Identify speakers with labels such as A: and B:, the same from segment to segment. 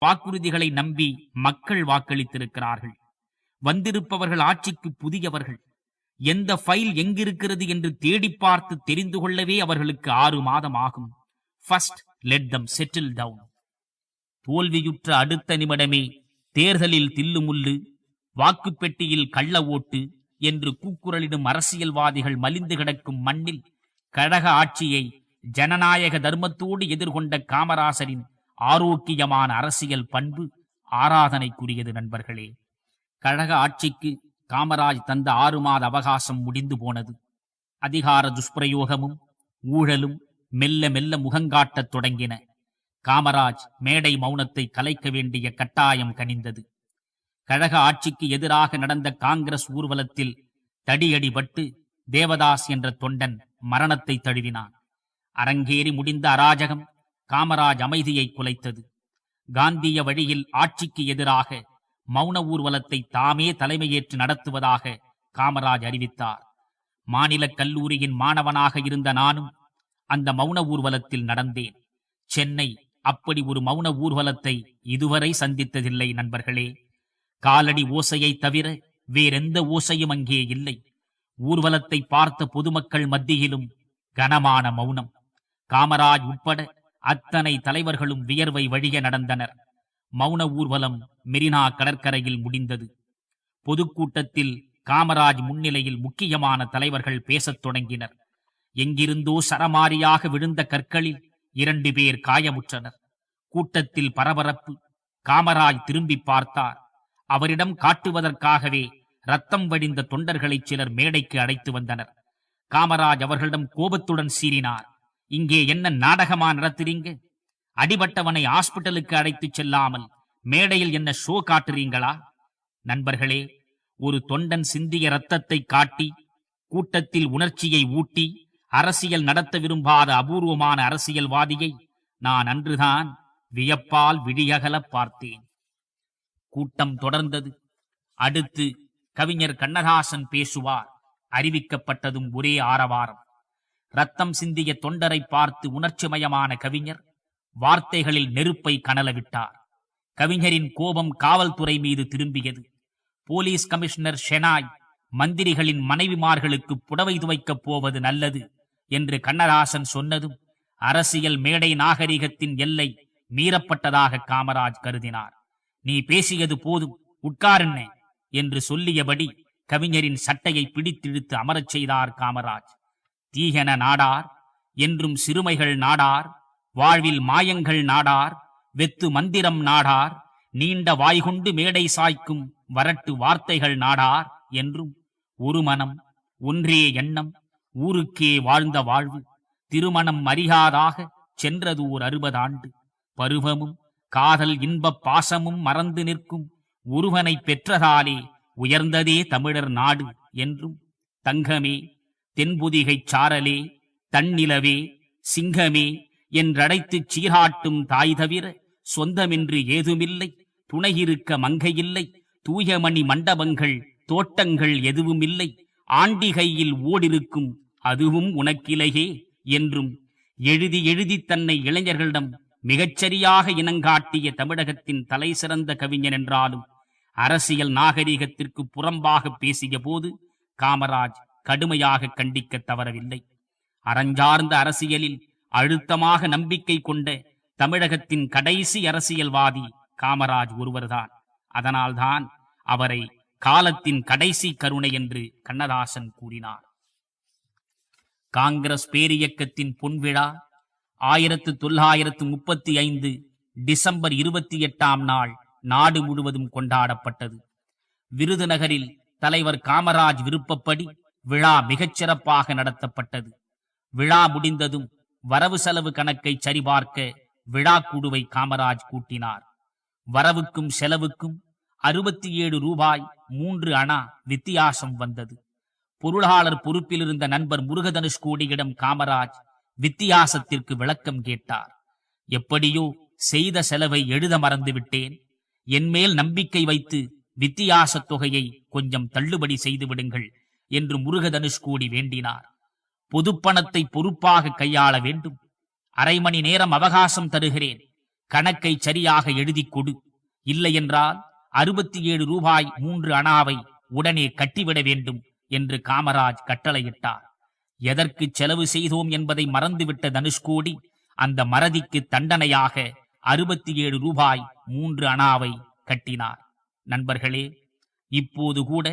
A: வாக்குறுதிகளை நம்பி மக்கள் வாக்களித்திருக்கிறார்கள். வந்திருப்பவர்கள் ஆட்சிக்கு புதியவர்கள். எந்த ஃபைல் எங்கிருக்கிறது என்று தேடி பார்த்து தெரிந்து கொள்ளவே அவர்களுக்கு 6 மாதம் ஆகும். First let them settle down. தோல்வியுற்ற அடுத்த நிமிடமே தேர்தலில் தில்லுமுள்ளு, வாக்குப்பெட்டியில் கள்ள ஓட்டு என்று கூக்குரலிடும் அரசியல்வாதிகள் மலிந்து கிடக்கும் மண்ணில் கழக ஆட்சியை ஜனநாயக தர்மத்தோடு எதிர்கொண்ட காமராசரின் ஆரோக்கியமான அரசியல் பண்பு ஆராதனைக்குரியது. நண்பர்களே, கழக ஆட்சிக்கு காமராஜ் தந்த 6 மாத அவகாசம் முடிந்து போனது. அதிகார துஷ்பிரயோகமும் ஊழலும் மெல்ல மெல்ல முகங்காட்டத் தொடங்கின. காமராஜ் மேடை மௌனத்தை கலைக்க வேண்டிய கட்டாயம் கனிந்தது. கழக ஆட்சிக்கு எதிராக நடந்த காங்கிரஸ் ஊர்வலத்தில் தடியடிபட்டு தேவதாஸ் என்ற தொண்டன் மரணத்தை தழுவினான். அரங்கேறி முடிந்த அராஜகம் காமராஜ் அமைதியை குலைத்தது. காந்திய வழியில் ஆட்சிக்கு எதிராக மௌன ஊர்வலத்தை தாமே தலைமையேற்று நடத்துவதாக காமராஜ் அறிவித்தார். மாநில கல்லூரியின் மாணவனாக இருந்த நானும் அந்த மௌன ஊர்வலத்தில் நடந்தேன். சென்னை அப்படி ஒரு மௌன ஊர்வலத்தை இதுவரை சந்தித்ததில்லை. நண்பர்களே, காலடி ஓசையை தவிர வேறெந்த ஓசையும் அங்கே இல்லை. ஊர்வலத்தை பார்த்த பொதுமக்கள் மத்தியிலும் கனமான மௌனம். காமராஜ் உட்பட அத்தனை தலைவர்களும் வியர்வை வழிய நடந்தனர். மௌன ஊர்வலம் மெரினா கடற்கரையில் முடிந்தது. பொதுக்கூட்டத்தில் காமராஜ் முன்னிலையில் முக்கியமான தலைவர்கள் பேசத் தொடங்கினர். எங்கிருந்தோ சரமாரியாக விழுந்த கற்களில் 2 பேர் காயமுற்றனர். கூட்டத்தில் பரபரப்பு. காமராஜ் திரும்பி பார்த்தார். அவரிடம் காட்டுவதற்காகவே ரத்தம் வடிந்த தொண்டர்களை சிலர் மேடைக்கு அழைத்து வந்தனர். காமராஜ் அவர்களிடம் கோபத்துடன் சீறினார். இங்கே என்ன நாடகமா நடத்துறீங்க? அடிபட்டவனை ஹாஸ்பிட்டலுக்கு அழைத்துச் செல்லாமல் மேடையில் என்ன ஷோ காட்டுறீங்களா? நண்பர்களே, ஒரு தொண்டன் சிந்திய ரத்தத்தை காட்டி கூட்டத்தில் உணர்ச்சியை ஊட்டி அரசியல் நடத்த விரும்பாத அபூர்வமான அரசியல்வாதியை நான் அன்றுதான் வியப்பால் விழியகல பார்த்தேன். கூட்டம் தொடர்ந்தது. அடுத்து கவிஞர் கண்ணதாசன் பேசுவார். அறிவிக்கப்பட்டதும் ஒரே ஆரவாரம். ரத்தம் சிந்திய தொண்டரை பார்த்து உணர்ச்சிமயமான கவிஞர் வார்த்தைகளில் நெருப்பை கனலவிட்டார். கவிஞரின் கோபம் காவல்துறை மீது திரும்பியது. போலீஸ் கமிஷனர் ஷெனாய் மந்திரிகளின் மனைவிமார்களுக்கு புடவை துவைக்கப் போவது நல்லது என்று கண்ணதாசன் சொன்னதும் அரசியல் மேடை நாகரிகத்தின் எல்லை மீறப்பட்டதாக காமராஜ் கருதினார். நீ பேசியது போதும், உட்காருண்ணே என்று சொல்லியபடி கவிஞரின் சட்டையை பிடித்திழுத்து அமரச் செய்தார் காமராஜ். தீயன நாடார் என்றும் சிறுமைகள் நாடார், வாழ்வில் மாயங்கள் நாடார், வெத்து மந்திரம் நாடார், நீண்ட வாய்கொண்டு மேடை சாய்க்கும் வரட்டு வார்த்தைகள் நாடார் என்றும் ஒரு மனம் ஒன்றே எண்ணம் ஊருக்கே வாழ்ந்த வாழ்வு திருமணம் அறியாதாக சென்றது ஓர் 60 ஆண்டு. பருவமும் காதல் இன்பப் பாசமும் மறந்து நிற்கும் ஒருவனை பெற்றதாலே உயர்ந்ததே தமிழர் நாடு என்றும் தங்கமே தென்புதிகைச் சாரலே தன்னிலவே சிங்கமே என்றழைத்துச் சீராட்டும் தாய் தவிர சொந்தமென்று ஏதுமில்லை, துணையிருக்க மங்கையில்லை, தூயமணி மண்டபங்கள் தோட்டங்கள் எதுவுமில்லை, ஆண்டிகையில் ஓடிருக்கும் அதுவும் உனக்கிலையே என்றும் எழுதி எழுதி தன்னை இளைஞர்களிடம் மிகச்சரியாக இனங்காட்டிய தமிழகத்தின் தலை சிறந்த கவிஞன் என்றாலும் அரசியல் நாகரிகத்திற்கு புறம்பாக பேசிய போது காமராஜ் கடுமையாக கண்டிக்க தவறவில்லை. அறஞ்சார்ந்த அரசியலில் அழுத்தமாக நம்பிக்கை கொண்ட தமிழகத்தின் கடைசி அரசியல்வாதி காமராஜ் ஒருவர்தான். அதனால்தான் அவரை காலத்தின் கடைசி கருணை என்று கண்ணதாசன் கூறினார். காங்கிரஸ் பேரியக்கத்தின் பொன்விழா 1935 டிசம்பர் 28ஆம் நாள் நாடு முழுவதும் கொண்டாடப்பட்டது. விருதுநகரில் தலைவர் காமராஜ் விருப்பப்படி விழா மிகச்சிறப்பாக நடத்தப்பட்டது. விழா முடிந்ததும் வரவு செலவு கணக்கை சரிபார்க்க விழா குழுவை காமராஜ் கூட்டினார். வரவுக்கும் செலவுக்கும் 67 ரூபாய் 3 அணா வித்தியாசம் வந்தது. பொருளாளர் பொறுப்பில் இருந்த நண்பர் முருகதனுஷ்கோடியிடம் காமராஜ் வித்தியாசத்திற்கு விளக்கம் கேட்டார். எப்படியோ செய்த செலவை எழுத மறந்துவிட்டேன், என்மேல் நம்பிக்கை வைத்து வித்தியாச தொகையை கொஞ்சம் தள்ளுபடி செய்து விடுங்கள் என்று முருகதனுஷ்கோடி வேண்டினார். பொதுப்பணத்தை பொறுப்பாக கையாள வேண்டும், 1/2 மணி நேரம் அவகாசம் தருகிறேன், கணக்கை சரியாக எழுதிக் கொடு, இல்லையென்றால் 67 ரூபாய் 3 அணாவை உடனே கட்டிவிட வேண்டும் என்று காமராஜ் கட்டளையிட்டார். எதற்கு செலவு செய்தோம் என்பதை மறந்துவிட்ட தனுஷ்கோடி அந்த மறதிக்கு தண்டனையாக 67 ரூபாய் 3 அணாவை கட்டினார். நண்பர்களே, இப்போது கூட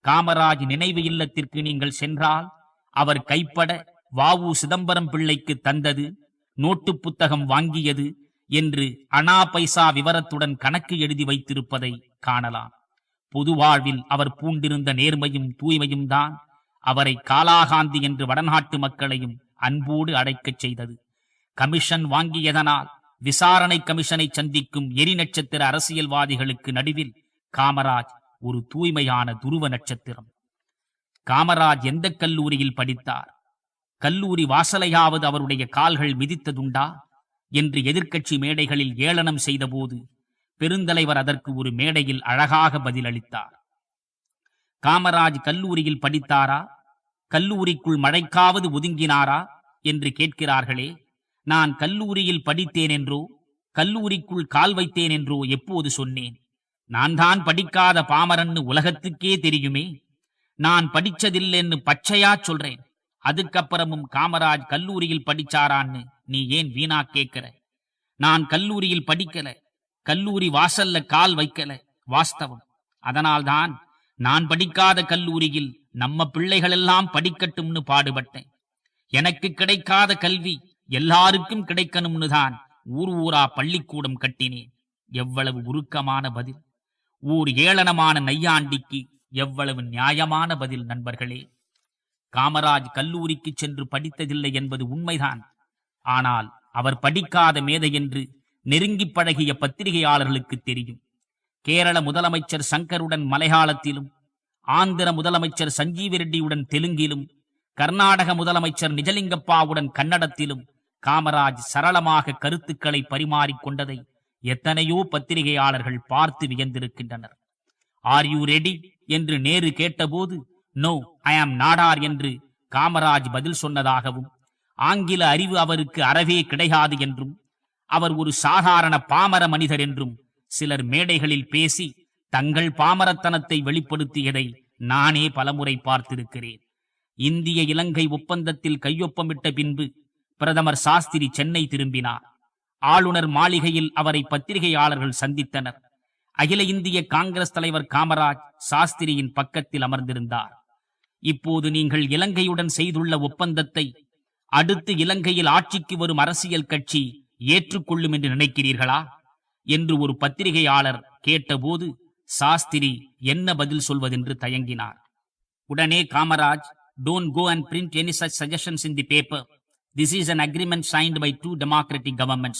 A: காமராஜ் நினைவு இல்லத்திற்கு நீங்கள் சென்றால் அவர் கைப்பட வ.உ. சிதம்பரம் பிள்ளைக்கு தந்தது, நோட்டு புத்தகம் வாங்கியது என்று அணா பைசா விவரத்துடன் கணக்கு எழுதி வைத்திருப்பதை காணலாம். பொது வாழ்வில் அவர் பூண்டிருந்த நேர்மையும் தூய்மையும் தான் அவரை காலாகாந்தி என்று வடநாட்டு மக்களையும் அன்போடு அடைக்கச் செய்தது. கமிஷன் வாங்கியதனால் விசாரணை கமிஷனை சந்திக்கும் எரி நட்சத்திர அரசியல்வாதிகளுக்கு நடுவில் காமராஜ் ஒரு தூய்மையான துருவ நட்சத்திரம். காமராஜ் எந்த கல்லூரியில் படித்தார்? கல்லூரி வாசலையாவது அவருடைய கால்கள் மிதித்ததுண்டா என்று எதிர்க்கட்சி மேடைகளில் ஏளனம் செய்தபோது பெருந்தலைவர் அதற்கு ஒரு மேடையில் அழகாக பதிலளித்தார். காமராஜ் கல்லூரியில் படித்தாரா, கல்லூரிக்குள் மழைக்காவது ஒதுங்கினாரா என்று கேட்கிறார்களே. நான் கல்லூரியில் படித்தேன் என்றோ கல்லூரிக்குள் கால் வைத்தேன் என்றோ எப்போது சொன்னேன்? நான் தான் படிக்காத பாமரன்னு உலகத்துக்கே தெரியுமே. நான் படிச்சதில்லைன்னு பச்சையா சொல்றேன். அதுக்கப்புறமும் காமராஜ் கல்லூரியில் படிச்சாரான்னு நீ ஏன் வீணா கேட்கிற? நான் கல்லூரியில் படிக்கல, கல்லூரி வாசல்ல கால் வைக்கல, வாஸ்தவம். அதனால்தான் நான் படிக்காத கல்லூரியில் நம்ம பிள்ளைகளெல்லாம் படிக்கட்டும்னு பாடுபட்டேன். எனக்கு கிடைக்காத கல்வி எல்லாருக்கும் கிடைக்கணும்னு தான் ஊர் ஊரா பள்ளிக்கூடம் கட்டினேன். எவ்வளவு உருக்கமான பதில்! ஊர் ஏளனமான நையாண்டிக்கு எவ்வளவு நியாயமான பதில்! நண்பர்களே, காமராஜ் கல்லூரிக்கு சென்று படித்ததில்லை என்பது உண்மைதான். ஆனால் அவர் படிக்காத மேதை என்று நெருங்கி பழகிய பத்திரிகையாளர்களுக்கு தெரியும். கேரள முதலமைச்சர் சங்கருடன் மலையாளத்திலும், ஆந்திர முதலமைச்சர் சஞ்சீவ ரெட்டியுடன் தெலுங்கிலும், கர்நாடக முதலமைச்சர் நிஜலிங்கப்பாவுடன் கன்னடத்திலும் காமராஜ் சரளமாக கருத்துக்களை பரிமாறிக்கொண்டதை எத்தனையோ பத்திரிகையாளர்கள் பார்த்து வியந்திருக்கின்றனர். ஆர் யூ ரெடி என்று நேரு கேட்டபோது நோ ஐ ஆம் நாடார் என்று காமராஜ் பதில் சொன்னதாகவும், ஆங்கில அறிவு அவருக்கு அறவே கிடையாது என்றும், அவர் ஒரு சாதாரண பாமர மனிதர் என்றும் சிலர் மேடைகளில் பேசி தங்கள் பாமரத்தனத்தை வெளிப்படுத்தியதை நானே பலமுறை பார்த்திருக்கிறேன். இந்திய இலங்கை ஒப்பந்தத்தில் கையொப்பமிட்ட பின்பு பிரதமர் சாஸ்திரி சென்னை திரும்பினார். ஆளுநர் மாளிகையில் அவரை பத்திரிகையாளர்கள் சந்தித்தனர். அகில இந்திய காங்கிரஸ் தலைவர் காமராஜ் சாஸ்திரியின் பக்கத்தில் அமர்ந்திருந்தார். இப்போது நீங்கள் இலங்கையுடன் செய்துள்ள ஒப்பந்தத்தை அடுத்து இலங்கையில் ஆட்சிக்கு வரும் அரசியல் கட்சி ஏற்றுக்கொள்ளும் என்று நினைக்கிறீர்களா என்று ஒரு பத்திரிகையாளர் கேட்டபோது சாஸ்திரி என்ன பதில் சொல்வதென்று தயங்கினார். உடனே Kamaraj, "Don't go and print any such suggestions in the paper. This is an agreement signed by two democratic governments.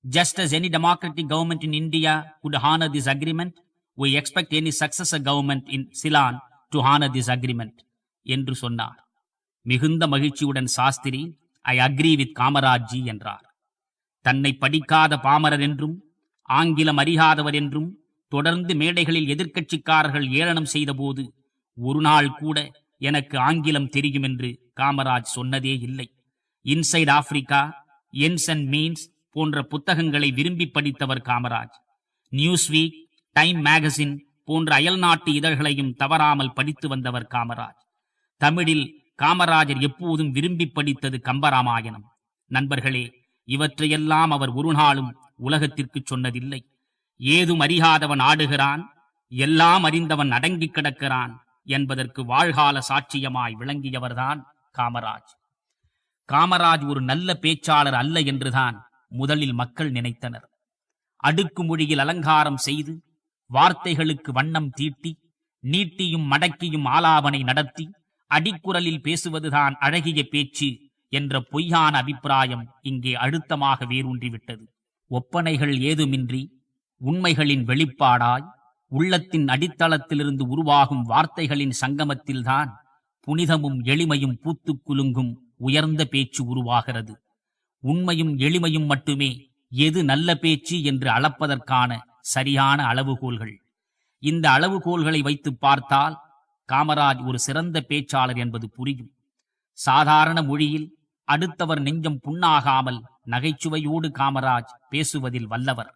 A: Just as any democratic government in India would honor this agreement, we expect any successor government in Ceylon to honor this agreement" என்று சொன்னார். மிகுந்த மகிழ்ச்சியுடன் Shastri, "I agree with Kamaraj ji" என்றார். தன்னை படிக்காத பாமரர் என்றும் ஆங்கிலம் அறியாதவர் என்றும் தொடர்ந்து மேடைகளில் எதிர்க்கட்சிக்காரர்கள் ஏளனம் செய்தபோது ஒரு நாள் கூட எனக்கு ஆங்கிலம் தெரியும் என்று காமராஜ் சொன்னதே இல்லை. Inside Africa, ends and means போன்ற புத்தகங்களை விரும்பி படித்தவர் Kamaraj. News week, time magazine போன்ற அயல்நாட்டு இதழ்களையும் தவறாமல் படித்து வந்தவர் காமராஜ். தமிழில் காமராஜர் எப்போதும் விரும்பி படித்தது கம்பராமாயணம். நண்பர்களே, இவற்றையெல்லாம் அவர் ஒரு நாளும் உலகத்திற்கு சொன்னதில்லை. ஏதும் அறியாதவன் ஆடுகிறான், எல்லாம் அறிந்தவன் அடங்கி கிடக்கிறான் என்பதற்கு வாழ்கால சாட்சியமாய் விளங்கியவர்தான் காமராஜ். காமராஜ் ஒரு நல்ல பேச்சாளர் அல்ல என்றுதான் முதலில் மக்கள் நினைத்தனர். அடுக்கு மொழியில் அலங்காரம் செய்து, வார்த்தைகளுக்கு வண்ணம் தீட்டி, நீட்டியும் மடக்கியும் ஆலாபனை நடத்தி அடிக்குரலில் பேசுவதுதான் அழகிய பேச்சு என்ற பொய்யான அபிப்பிராயம் இங்கே அழுத்தமாக வேரூன்றிவிட்டது. ஒப்பனைகள் ஏதுமின்றி உண்மைகளின் வெளிப்பாடாய் உள்ளத்தின் அடித்தளத்திலிருந்து உருவாகும் வார்த்தைகளின் சங்கமத்தில்தான் புனிதமும் எளிமையும் பூத்துக் குலுங்கும் உயர்ந்த பேச்சு உருவாகிறது. உண்மையும் எளிமையும் மட்டுமே எது நல்ல பேச்சு என்று அளப்பதற்கான சரியான அளவுகோல்கள். இந்த அளவுகோல்களை வைத்து பார்த்தால் காமராஜ் ஒரு சிறந்த பேச்சாளர் என்பது புரியும். சாதாரண மொழியில் அடுத்தவர் நெஞ்சம் புண்ணாகாமல் நகைச்சுவையோடு காமராஜ் பேசுவதில் வல்லவர்.